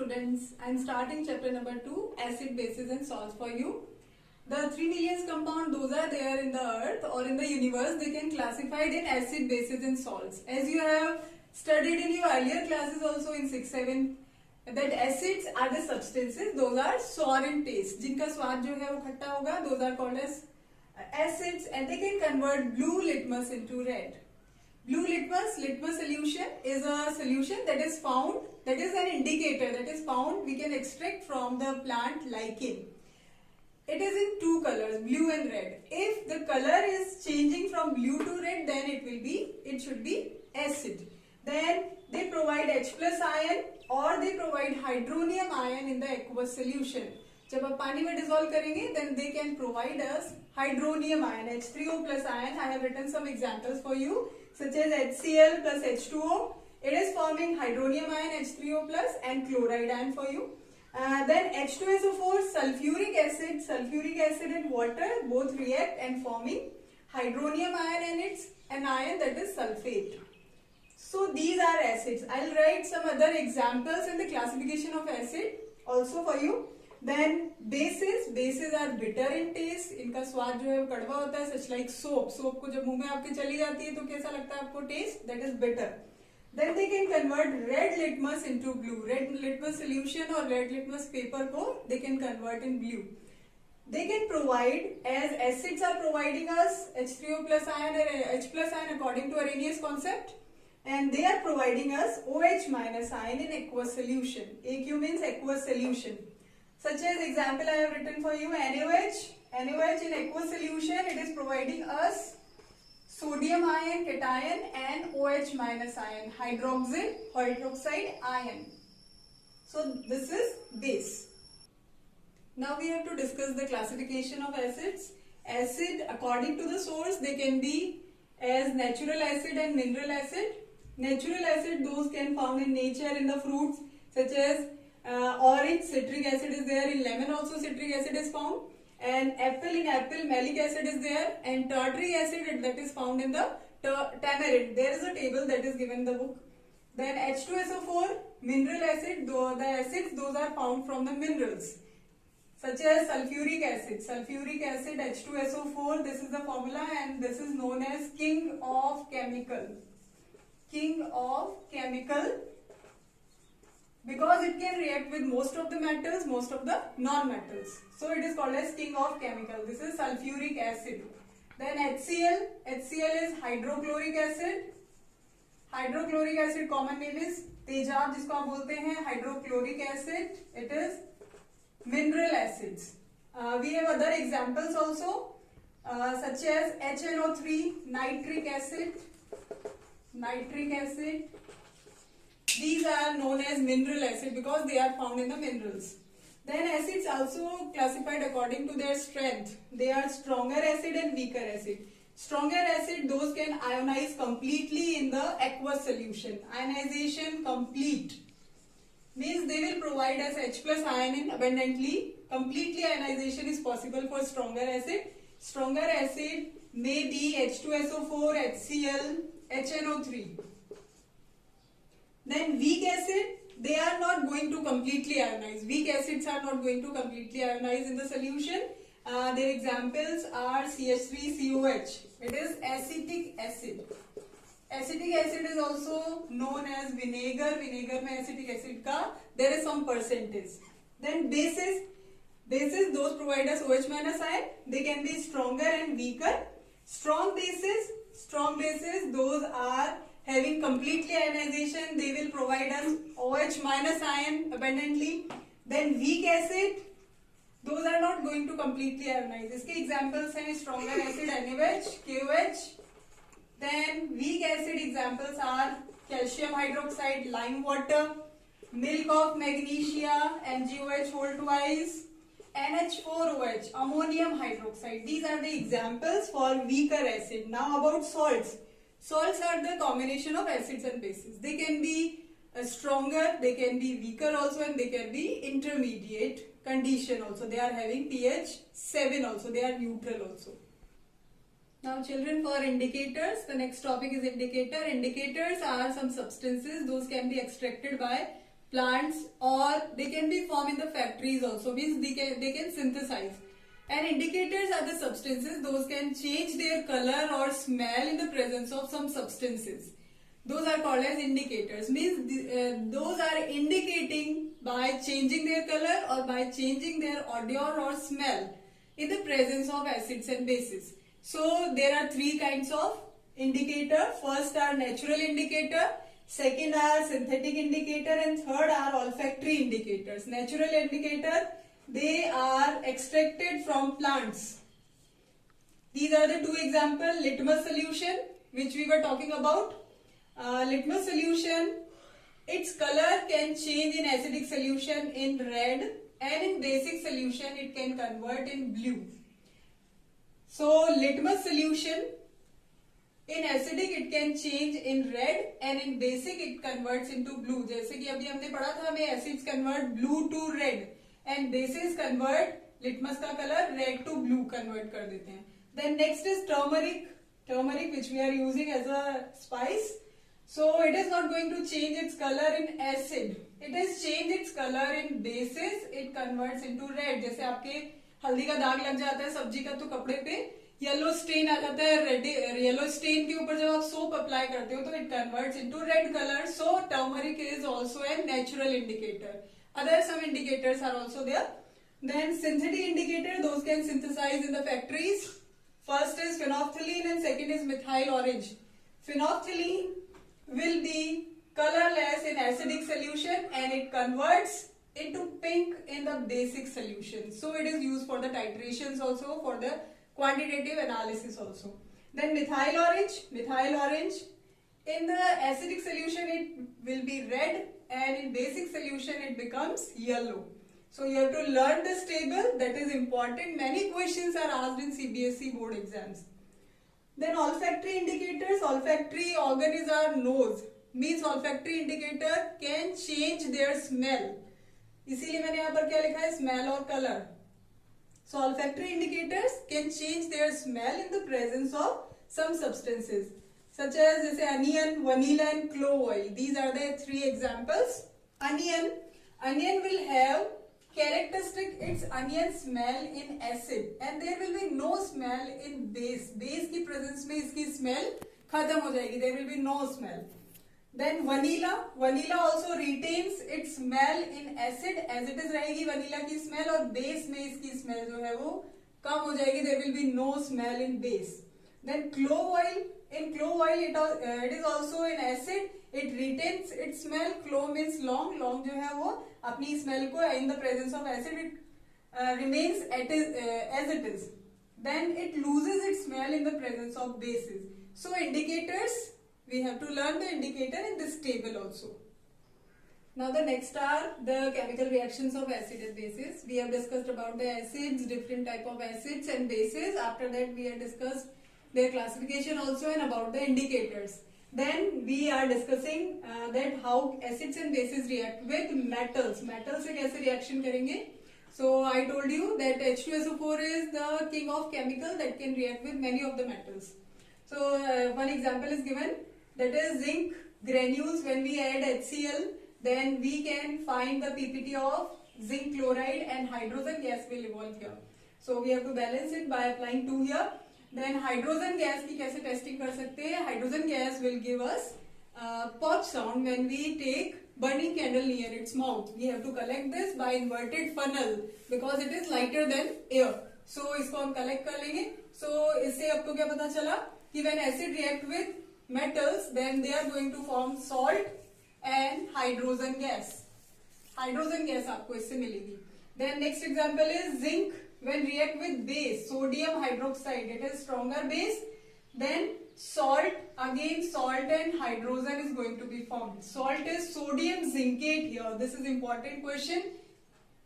students. I am starting chapter number 2, acid, bases and salts for you. The 3 million compound, those are there in the earth or in the universe. They can classified in acid, bases and salts. As you have studied in your earlier classes also in 6, 7, that acids are the substances, those are sour in taste. जिनका स्वाद जो है वो खट्टा होगा, those are called as acids, and they can convert blue litmus into red. Blue litmus solution is a solution that is found, that is an indicator that is found, we can extract from the plant lichen. It is in two colors, blue and red. If the color is changing from blue to red, then it should be acid. Then they provide H plus ion or they provide hydronium ion in the aqueous solution. जब आप पानी में dissolve करेंगे, then they can provide us hydronium ion, H3O plus ion. I have written some examples for you, such as HCl plus H2O. It is forming hydronium ion, H3O plus, and chloride ion for you. Then H2SO4, sulfuric acid and water both react and forming hydronium ion, and it's an ion that is sulfate. So these are acids. I'll write some other examples in the classification of acid also for you. Then bases are bitter in taste. इनका स्वाद जो है वो कड़वा होता है. Such like soap को जब मुंह में आपके चली जाती है तो कैसा लगता है आपको taste? That is bitter. Then they can convert red litmus into blue. Red litmus solution or red litmus paper को they can convert in blue. They can provide, as acids are providing us H3O plus ion or H plus ion according to Arrhenius concept, and they are providing us OH minus ion in aqueous solution. AQ means aqueous solution. Such as example I have written for you, NaOH in aqueous solution, it is providing us sodium ion, cation and OH minus ion, hydroxide ion. So this is base. Now we have to discuss the classification of acids. Acid, according to the source, they can be as natural acid and mineral acid. Natural acid, those can found in nature in the fruits, such as orange, citric acid is there. In lemon also citric acid is found. And in apple malic acid is there. And tartaric acid, that is found in the tamarind. There is a table that is given in the book. Then H2SO4, mineral acid, the acids, those are found from the minerals, such as sulfuric acid. Sulfuric acid, H2SO4, this is the formula, and this is known as king of chemical. King of chemical, because it can react with most of the metals, most of the non-metals. So it is called as king of chemical. This is sulfuric acid. Then HCl is hydrochloric acid. Hydrochloric acid common name is तेजाब, जिसको आप बोलते हैं hydrochloric acid. It is mineral acids. We have other examples also, such as HNO3, nitric acid. These are known as mineral acid because they are found in the minerals. Then acids also classified according to their strength. They are stronger acid and weaker acid. Stronger acid, those can ionize completely in the aqueous solution. Ionization complete means they will provide us H plus ion in abundantly. Completely ionization is possible for stronger acid. Stronger acid may be H2SO4, HCl, HNO3. Then weak acid, they are not going to completely ionize. Weak acids are not going to completely ionize in the solution. Their examples are CH3COH. It is acetic acid. Acetic acid is also known as vinegar. Vinegar mein acetic acid ka there is some percentage. Then bases, those provide us OH minus ion. They can be stronger and weaker. Strong bases, those are having completely ionization. They will provide us OH minus ion abundantly. Then weak acid, those are not going to completely ionize. इसके examples हैं stronger acid NaOH, KOH. Then weak acid examples are calcium hydroxide, lime water, milk of magnesia, MgOH whole twice, NH4OH, ammonium hydroxide. These are the examples for weaker acid. Now about salts. Salts are the combination of acids and bases. They can be stronger, they can be weaker also, and they can be intermediate condition also. They are having pH 7 also. They are neutral also. Now children, for indicators, the next topic is indicator. Indicators are some substances, those can be extracted by plants, or they can be formed in the factories also, means they can synthesize. And indicators are the substances, those can change their color or smell in the presence of some substances. Those are called as indicators, means those are indicating by changing their color or by changing their odor or smell in the presence of acids and bases. So there are three kinds of indicator. First are natural indicator, second are synthetic indicator, and third are olfactory indicators. Natural indicator, they are extracted from plants. These are the two examples. Litmus solution, which we were talking about. Litmus solution, its color can change in acidic solution in red, and in basic solution it can convert in blue. So litmus solution, in acidic it can change in red, and in basic it converts into blue. जैसे कि अभी हमने पढ़ा था, हमें acids convert blue to red and bases convert litmus का color red to blue convert कर देते हैं. Then next is turmeric which we are using as a spice. So it is not going to change its color in acid. It has changed its color in bases. It converts into red. जैसे आपके हल्दी का दाग लग जाता है सब्जी का तो कपड़े पे येलो स्टेन आ जाता है, रेड येलो स्टेन के ऊपर जब आप सोप अप्लाई करते हो तो it converts into red colour. So turmeric is also a natural indicator. Other some indicators are also there. Then synthetic indicator, those can synthesize in the factories. First is phenolphthalein and second is methyl orange. Phenolphthalein will be colorless in acidic solution and it converts into pink in the basic solution. So it is used for the titrations also, for the quantitative analysis also. Then methyl orange, in the acidic solution it will be red and in basic solution it becomes yellow. So you have to learn this table, that is important. Many questions are asked in CBSE board exams. Then olfactory indicators, olfactory organ is our nose, means olfactory indicator can change their smell. इसीलिए मैंने यहाँ पर क्या लिखा है, smell और color. So olfactory indicators can change their smell in the presence of some substances such as जैसे onion, vanilla and clove oil. These are the three examples. Onion will have characteristic its onion smell in acid and there will be no smell in base. Base की presence में इसकी smell खत्म हो जाएगी. There will be no smell. Then vanilla also retains its smell in acid as it is रहेगी vanilla की smell और base में इसकी smell जो है वो कम हो जाएगी. There will be no smell in base. Then clove oil, in clove oil it is also in acid. It retains its smell. Clove means long जो है वो अपनी smell को in the presence of acid it remains as it is. Then it loses its smell in the presence of bases. So indicators, we have to learn the indicator in this table also. Now the next are the chemical reactions of acid and bases. We have discussed about the acids, different type of acids and bases. After that we have discussed their classification also and about the indicators. Then we are discussing that how acids and bases react with metals. Metals से कैसे reaction करेंगे? So I told you that H2SO4 is the king of chemical that can react with many of the metals. So one example is given, that is zinc granules. When we add HCl, then we can find the PPT of zinc chloride and hydrogen gas will evolve here. So we have to balance it by applying 2 here. Then hydrogen gas की कैसे testing कर सकते हैं? Hydrogen gas will give us poch sound when we take burning candle near its mouth. We have to collect this by inverted funnel because it is lighter than air. So इसको हम collect कर लेंगे. So इससे आपको क्या पता चला कि when acid react with metals, then they are going to form salt and hydrogen gas. Hydrogen gas आपको इससे मिलेगी. Then next example is zinc. When react with base, sodium hydroxide, it is stronger base. Then salt, again salt and hydrogen is going to be formed. Salt is sodium zincate here. This is important question.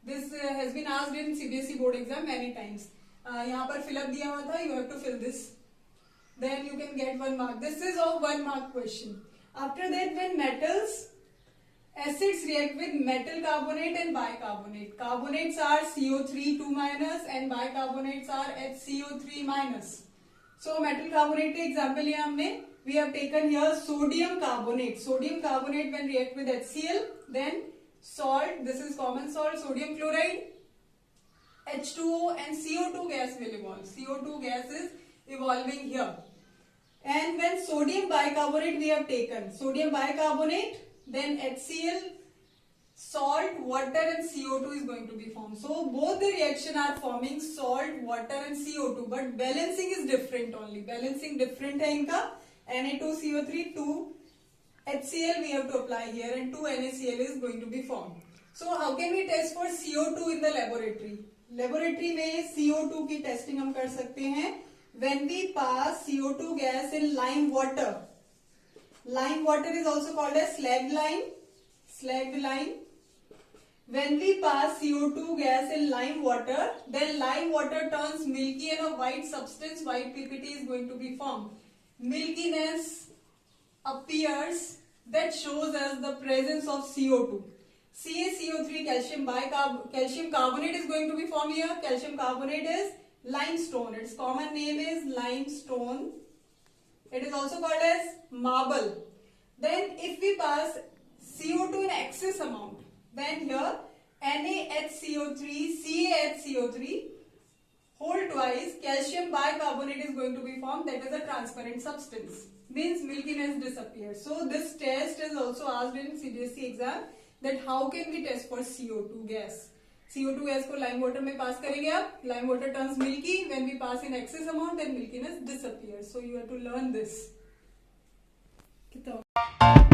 This has been asked in CBSE board exam many times. यहाँ पर fill up दिया हुआ था. You have to fill this. Then you can get 1 mark. This is of 1 mark question. After that, when metals, acids react with metal carbonate and bicarbonate. Carbonates are CO3 2- and bicarbonates are HCO3-. So metal carbonate के example लिया हमने. We have taken here sodium carbonate. Sodium carbonate when react with HCl, then salt, this is common salt, sodium chloride, H2O and CO2 gas will evolve. CO2 gas is evolving here. And when sodium bicarbonate we have taken, sodium bicarbonate, then HCl, salt, water and CO2 is going to be formed. So both the reaction are forming salt, water and CO2, but balancing is different only. Balancing different है इनका. Na2CO3, 2 HCl we have to apply here and 2 NaCl is going to be formed. So how can we test for CO2 in the laboratory? Laboratory में CO2 की testing हम कर सकते हैं. When we pass CO2 gas in lime water. Lime water is also called as slagged lime. Slagged lime. When we pass CO2 gas in lime water, then lime water turns milky and a white substance, white PPT is going to be formed. Milkiness appears, that shows us the presence of CO2. CaCO3 calcium carbonate is going to be formed here. Calcium carbonate is limestone. Its common name is limestone. It is also called as marble. Then if we pass CO2 in excess amount, then here NaHCO3, CaHCO3 whole twice, calcium bicarbonate is going to be formed, that is a transparent substance. Means milkiness disappears. So this test is also asked in CBSE exam, that how can we test for CO2 gas. CO2 gas को lime water में pass करेंगे आप, lime water turns milky, when we pass in excess amount then milkiness disappears. So you have to learn this. कितना